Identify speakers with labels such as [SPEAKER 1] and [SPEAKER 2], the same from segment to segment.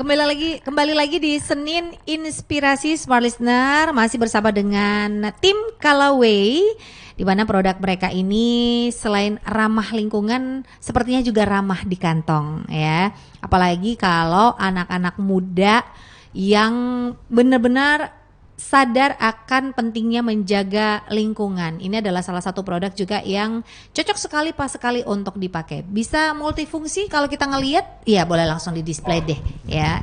[SPEAKER 1] Kembali lagi di Senin Inspirasi Smart Listener, masih bersama dengan tim Callaway, di mana produk mereka ini selain ramah lingkungan, sepertinya juga ramah di kantong ya. Apalagi kalau anak-anak muda yang benar-benar sadar akan pentingnya menjaga lingkungan. Ini adalah salah satu produk juga yang cocok sekali pas sekali untuk dipakai. Bisa multifungsi kalau kita ngelihat, ya boleh langsung di display deh ya.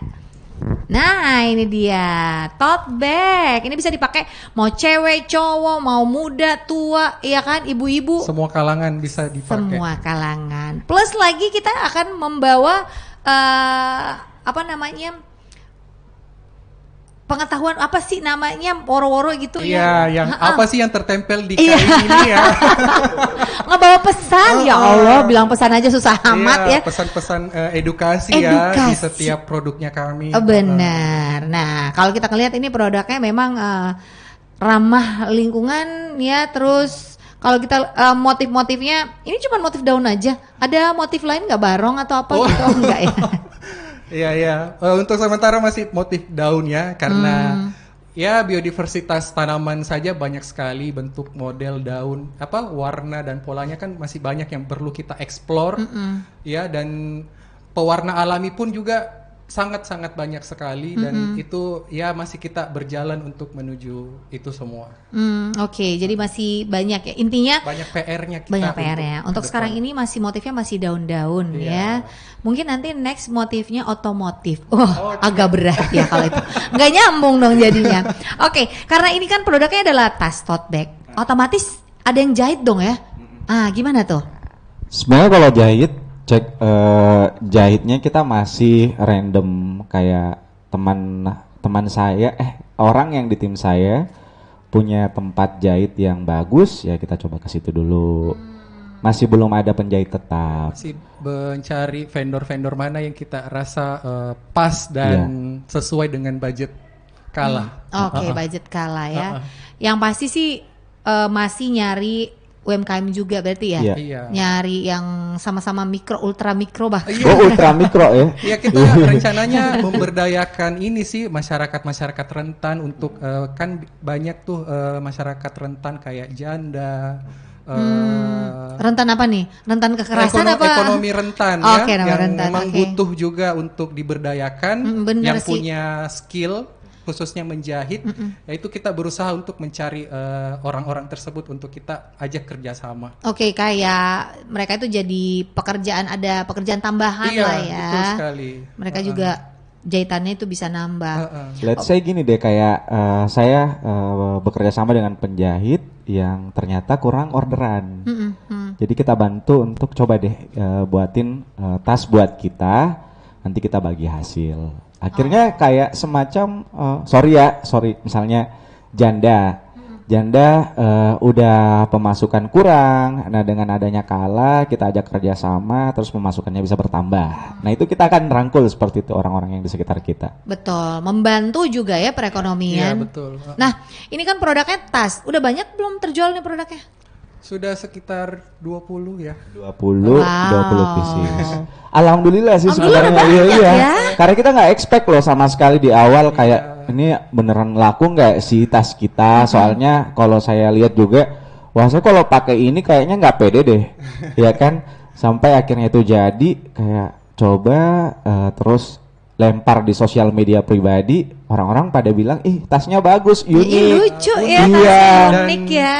[SPEAKER 1] Nah ini dia tote bag. Ini bisa dipakai mau cewek, cowok, mau muda, tua, ya kan, ibu-ibu.
[SPEAKER 2] Semua kalangan bisa dipakai.
[SPEAKER 1] Semua kalangan. Plus lagi kita akan membawa pengetahuan apa sih namanya, woro-woro gitu ya.
[SPEAKER 2] Iya, yang apa sih yang tertempel di kain ini ya.
[SPEAKER 1] Ngebawa pesan, ya Allah, bilang pesan aja susah amat ya.
[SPEAKER 2] Pesan-pesan edukasi ya di setiap produknya kami.
[SPEAKER 1] Benar. Nah, kalau kita lihat ini produknya memang ramah lingkungan ya, terus kalau kita motif-motifnya, ini cuma motif daun aja. Ada motif lain nggak, barong atau apa gitu? Enggak ya?
[SPEAKER 2] Iya. Untuk sementara masih motif daun ya, karena ya biodiversitas tanaman saja banyak sekali bentuk model daun, warna dan polanya kan masih banyak yang perlu kita explore. Ya, dan pewarna alami pun juga sangat-sangat banyak sekali, dan itu ya masih kita berjalan untuk menuju itu semua.
[SPEAKER 1] Oke, jadi masih banyak ya, intinya
[SPEAKER 2] banyak PR-nya kita.
[SPEAKER 1] Banyak PR-nya. Untuk sekarang ini masih motifnya masih daun-daun ya. Mungkin nanti next motifnya otomotif. Agak berat ya kalau itu. Nggak nyambung dong jadinya. Oke, karena ini kan produknya adalah tas tote bag. Otomatis ada yang jahit dong ya. Gimana tuh?
[SPEAKER 3] Sebenarnya kalau jahitnya kita masih random, kayak teman saya, orang yang di tim saya punya tempat jahit yang bagus ya, kita coba ke situ dulu. Masih belum ada penjahit tetap. Masih
[SPEAKER 2] mencari vendor-vendor mana yang kita rasa pas dan sesuai dengan budget Kala.
[SPEAKER 1] Oke, budget Kala ya. Yang pasti sih masih nyari UMKM juga berarti ya?
[SPEAKER 2] Iya.
[SPEAKER 1] Nyari yang sama-sama mikro, ultra mikro bahkan.
[SPEAKER 3] Ultra mikro ya?
[SPEAKER 2] Iya, kita rencananya memberdayakan ini sih masyarakat rentan untuk kan banyak tuh masyarakat rentan kayak janda.
[SPEAKER 1] Rentan apa nih? Rentan kekerasan apa?
[SPEAKER 2] Ekonomi rentan yang rentan. Memang butuh juga untuk diberdayakan, yang punya skill khususnya menjahit, yaitu kita berusaha untuk mencari orang-orang tersebut untuk kita ajak kerjasama.
[SPEAKER 1] Oke, kayak mereka itu jadi ada pekerjaan tambahan lah ya.
[SPEAKER 2] Betul sekali.
[SPEAKER 1] Mereka juga jahitannya itu bisa nambah.
[SPEAKER 3] Let's say gini deh, kayak saya bekerja sama dengan penjahit yang ternyata kurang orderan. Jadi kita bantu untuk coba deh buatin tas buat kita, nanti kita bagi hasil. Akhirnya kayak semacam sorry misalnya janda udah pemasukan kurang. Nah, dengan adanya Kala kita ajak kerjasama, terus pemasukannya bisa bertambah. Nah, itu kita akan rangkul seperti itu orang-orang yang di sekitar kita.
[SPEAKER 1] Betul, membantu juga ya perekonomian.
[SPEAKER 2] Iya, betul.
[SPEAKER 1] Nah, ini kan produknya tas. Udah banyak belum terjual nih produknya?
[SPEAKER 2] Sudah sekitar 20 ya.
[SPEAKER 3] 20 pieces. Alhamdulillah sih sebenarnya. Iya. Karena kita nggak expect loh sama sekali di awal kayak ini beneran laku nggak sih tas kita. Soalnya kalau saya lihat juga, wah saya kalau pakai ini kayaknya nggak pede deh, ya kan. Sampai akhirnya itu jadi kayak coba terus lempar di sosial media pribadi, orang-orang pada bilang, tasnya bagus, unik.
[SPEAKER 1] Lucu ya, tasnya unik ya.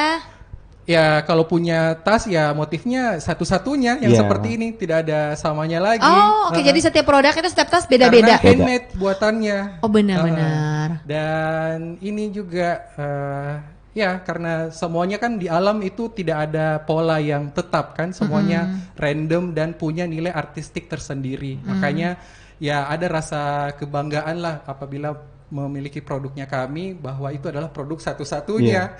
[SPEAKER 2] Ya kalau punya tas ya motifnya satu-satunya yang seperti ini, tidak ada samanya lagi.
[SPEAKER 1] Oke, jadi setiap produk itu setiap tas beda-beda.
[SPEAKER 2] Karena handmade buatannya.
[SPEAKER 1] Benar-benar.
[SPEAKER 2] Dan ini juga ya karena semuanya kan di alam itu tidak ada pola yang tetap kan, semuanya random dan punya nilai artistik tersendiri. Makanya ya ada rasa kebanggaan lah apabila memiliki produknya kami, bahwa itu adalah produk satu-satunya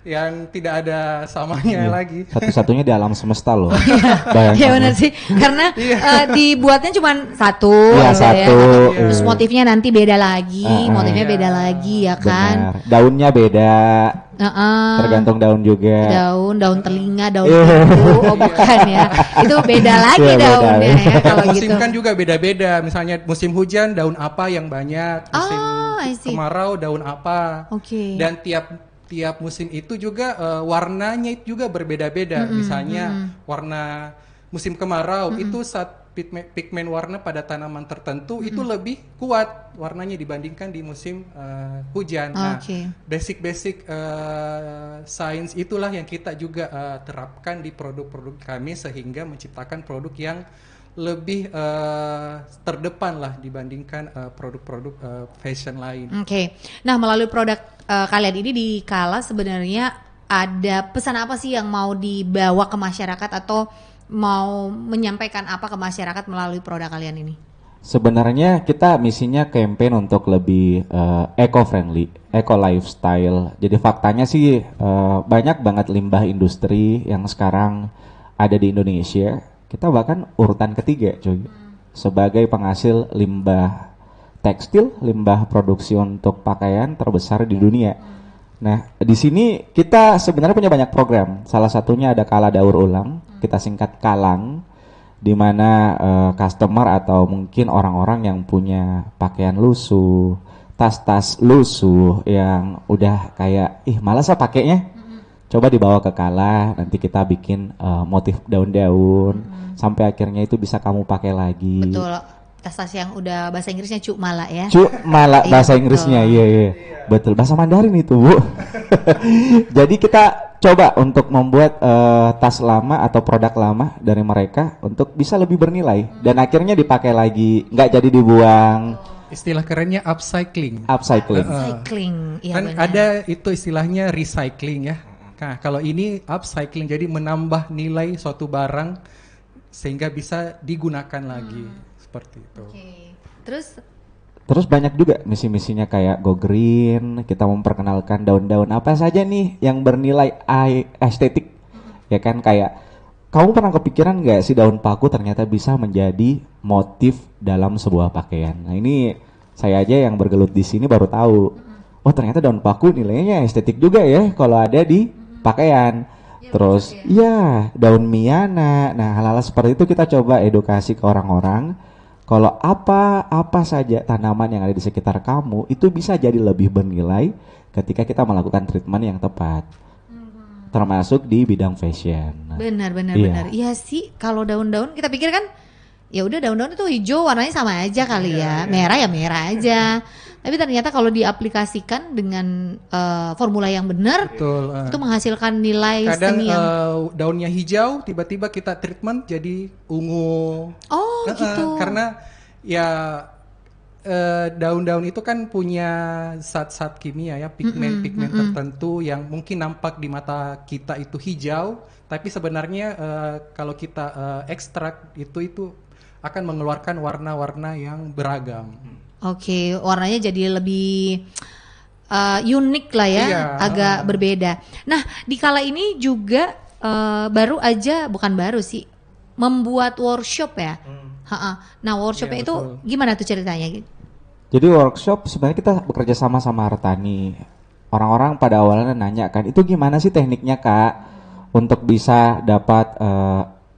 [SPEAKER 2] yang tidak ada samanya lagi.
[SPEAKER 3] Satu-satunya di alam semesta loh.
[SPEAKER 1] Iya benar sih, karena dibuatnya cuma satu,
[SPEAKER 3] Iya,
[SPEAKER 1] gitu
[SPEAKER 3] satu.
[SPEAKER 1] ya. Terus motifnya nanti beda lagi, motifnya beda lagi ya kan.
[SPEAKER 3] Benar. Daunnya beda. Tergantung daun juga.
[SPEAKER 1] Daun telinga, daun kuku, oh bukan ya. Itu beda lagi
[SPEAKER 3] Iya, beda.
[SPEAKER 1] daunnya ya kalau
[SPEAKER 2] Musim
[SPEAKER 1] gitu.
[SPEAKER 2] kan juga beda-beda. Misalnya musim hujan daun apa yang banyak, musim
[SPEAKER 1] I see.
[SPEAKER 2] kemarau daun apa.
[SPEAKER 1] Oke.
[SPEAKER 2] Dan tiap musim itu juga warnanya itu juga berbeda-beda. Misalnya warna musim kemarau itu saat pigmen warna pada tanaman tertentu itu lebih kuat warnanya dibandingkan di musim hujan. Nah,
[SPEAKER 1] Oke.
[SPEAKER 2] basic sains itulah yang kita juga terapkan di produk-produk kami sehingga menciptakan produk yang lebih terdepan lah dibandingkan produk-produk fashion lain.
[SPEAKER 1] Oke. Nah, melalui produk kalian ini di Kala sebenarnya ada pesan apa sih yang mau dibawa ke masyarakat atau mau menyampaikan apa ke masyarakat melalui produk kalian ini?
[SPEAKER 3] Sebenarnya kita misinya campaign untuk lebih eco-friendly, eco-lifestyle. Jadi faktanya sih banyak banget limbah industri yang sekarang ada di Indonesia. Kita bahkan urutan ketiga cuy. Sebagai penghasil limbah tekstil, limbah produksi untuk pakaian terbesar di dunia. Nah, di sini kita sebenarnya punya banyak program. Salah satunya ada Kala Daur Ulang, kita singkat Kalang, di mana customer atau mungkin orang-orang yang punya pakaian lusuh, tas-tas lusuh yang udah kayak malas pakainya. Coba dibawa ke Kala, nanti kita bikin motif daun-daun sampai akhirnya itu bisa kamu pakai lagi.
[SPEAKER 1] Betul. Tas-tas yang udah bahasa Inggrisnya cuk mala ya.
[SPEAKER 3] Cuk mala bahasa
[SPEAKER 1] Iya,
[SPEAKER 3] Inggrisnya, iya. Betul, bahasa Mandarin itu, Bu. Jadi kita coba untuk membuat tas lama atau produk lama dari mereka untuk bisa lebih bernilai dan akhirnya dipakai lagi, nggak jadi dibuang.
[SPEAKER 2] Istilah kerennya upcycling.
[SPEAKER 3] Upcycling.
[SPEAKER 1] Cycling. Iya
[SPEAKER 2] Kan
[SPEAKER 1] benar.
[SPEAKER 2] ada itu istilahnya recycling ya. Nah, kalau ini upcycling jadi menambah nilai suatu barang sehingga bisa digunakan lagi. Seperti itu.
[SPEAKER 1] Oke.
[SPEAKER 3] Terus banyak juga misi-misinya kayak Go Green, kita memperkenalkan daun-daun apa saja nih yang bernilai estetik. Ya kan, kayak kamu pernah kepikiran nggak sih daun paku ternyata bisa menjadi motif dalam sebuah pakaian. Nah, ini saya aja yang bergelut di sini baru tahu. Oh, ternyata daun paku nilainya estetik juga ya kalau ada di pakaian. Terus daun miana. Nah, hal-hal seperti itu kita coba edukasi ke orang-orang. Kalau apa saja tanaman yang ada di sekitar kamu itu bisa jadi lebih bernilai ketika kita melakukan treatment yang tepat. Termasuk di bidang fashion.
[SPEAKER 1] Benar.
[SPEAKER 3] Iya.
[SPEAKER 1] Iya sih, kalau daun-daun kita pikir kan ya udah daun-daun itu hijau warnanya sama aja kali ya. Merah ya merah aja. Tapi ternyata kalau diaplikasikan dengan formula yang benar,
[SPEAKER 2] Betul.
[SPEAKER 1] itu menghasilkan nilai
[SPEAKER 2] Kadang
[SPEAKER 1] seni yang
[SPEAKER 2] daunnya hijau, tiba-tiba kita treatment jadi ungu.
[SPEAKER 1] oh gitu.
[SPEAKER 2] Karena ya daun-daun itu kan punya zat-zat kimia ya, pigmen-pigmen tertentu yang mungkin nampak di mata kita itu hijau, tapi sebenarnya kalau kita ekstrak itu akan mengeluarkan warna-warna yang beragam.
[SPEAKER 1] Oke, warnanya jadi lebih unik lah ya,
[SPEAKER 2] Iya.
[SPEAKER 1] agak berbeda. Nah, di Kala ini juga baru aja, bukan baru sih, membuat workshop ya. Nah, workshopnya
[SPEAKER 2] Iya,
[SPEAKER 1] itu
[SPEAKER 2] betul.
[SPEAKER 1] gimana tuh ceritanya?
[SPEAKER 3] Jadi workshop sebenarnya kita bekerja sama Artani. Orang-orang pada awalnya nanya kan, itu gimana sih tekniknya Kak untuk bisa dapat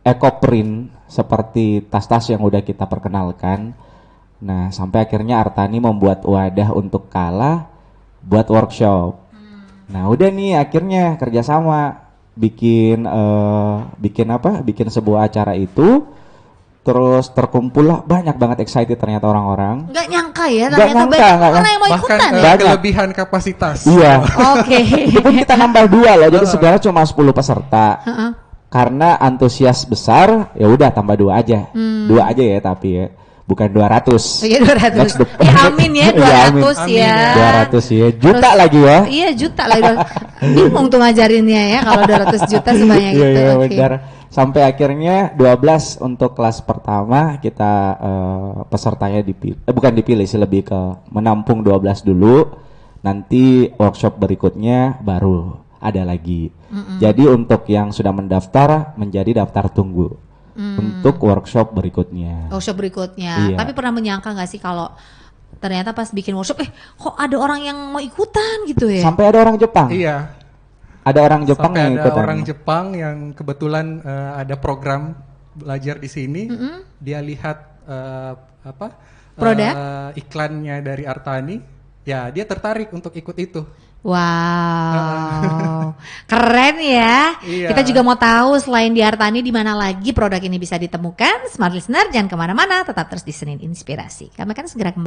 [SPEAKER 3] eco print seperti tas-tas yang udah kita perkenalkan. Nah, sampai akhirnya Artani membuat wadah untuk Kala buat workshop. Nah, udah nih akhirnya kerjasama bikin sebuah acara itu. Terus terkumpullah banyak banget excited ternyata orang-orang.
[SPEAKER 1] Nggak nyangka ya,
[SPEAKER 3] Nggak
[SPEAKER 1] ternyata
[SPEAKER 3] nyangka,
[SPEAKER 1] banyak
[SPEAKER 3] nggak
[SPEAKER 1] orang yang mau
[SPEAKER 2] Bahkan
[SPEAKER 1] ikutan ya.
[SPEAKER 3] Banyak.
[SPEAKER 2] kelebihan kapasitas.
[SPEAKER 3] Iya.
[SPEAKER 1] Oke.
[SPEAKER 3] Itu pun kita nambah 2 loh. Jadi sebenarnya cuma 10 peserta.
[SPEAKER 1] Heeh.
[SPEAKER 3] Karena antusias besar, ya udah tambah 2 aja. 2 aja ya tapi ya. Bukan 200.
[SPEAKER 1] Iya 200.
[SPEAKER 3] Next the-
[SPEAKER 1] Ya amin ya 200
[SPEAKER 3] Ya, amin.
[SPEAKER 1] ya.
[SPEAKER 3] 200 ya. Juta
[SPEAKER 1] Terus-
[SPEAKER 3] lagi ya.
[SPEAKER 1] Iya juta lah. Bingung tuh ngajarinnya ya kalau 200 juta sebanyak
[SPEAKER 3] Iya,
[SPEAKER 1] itu.
[SPEAKER 3] iya,
[SPEAKER 1] Oke.
[SPEAKER 3] benar. Sampai akhirnya 12 untuk kelas pertama kita pesertanya dipilih, bukan dipilih sih, lebih ke menampung 12 dulu. Nanti workshop berikutnya baru ada lagi. Jadi untuk yang sudah mendaftar menjadi daftar tunggu untuk workshop berikutnya.
[SPEAKER 1] Workshop berikutnya.
[SPEAKER 3] Iya.
[SPEAKER 1] Tapi pernah menyangka nggak sih kalau ternyata pas bikin workshop, kok ada orang yang mau ikutan gitu ya?
[SPEAKER 3] Sampai ada orang Jepang.
[SPEAKER 2] Iya.
[SPEAKER 3] Ada orang Jepang
[SPEAKER 2] Sampai
[SPEAKER 3] yang
[SPEAKER 2] ada
[SPEAKER 3] ikutan.
[SPEAKER 2] orang Jepang yang kebetulan ada program belajar di sini. Dia lihat
[SPEAKER 1] Produk?
[SPEAKER 2] Iklannya dari Artani. Ya, dia tertarik untuk ikut itu.
[SPEAKER 1] Wow, keren ya.
[SPEAKER 2] Iya.
[SPEAKER 1] Kita juga mau tahu selain di Artani di mana lagi produk ini bisa ditemukan. Smart Listener jangan kemana-mana, tetap terus di Senin Inspirasi. Kami akan segera kembali.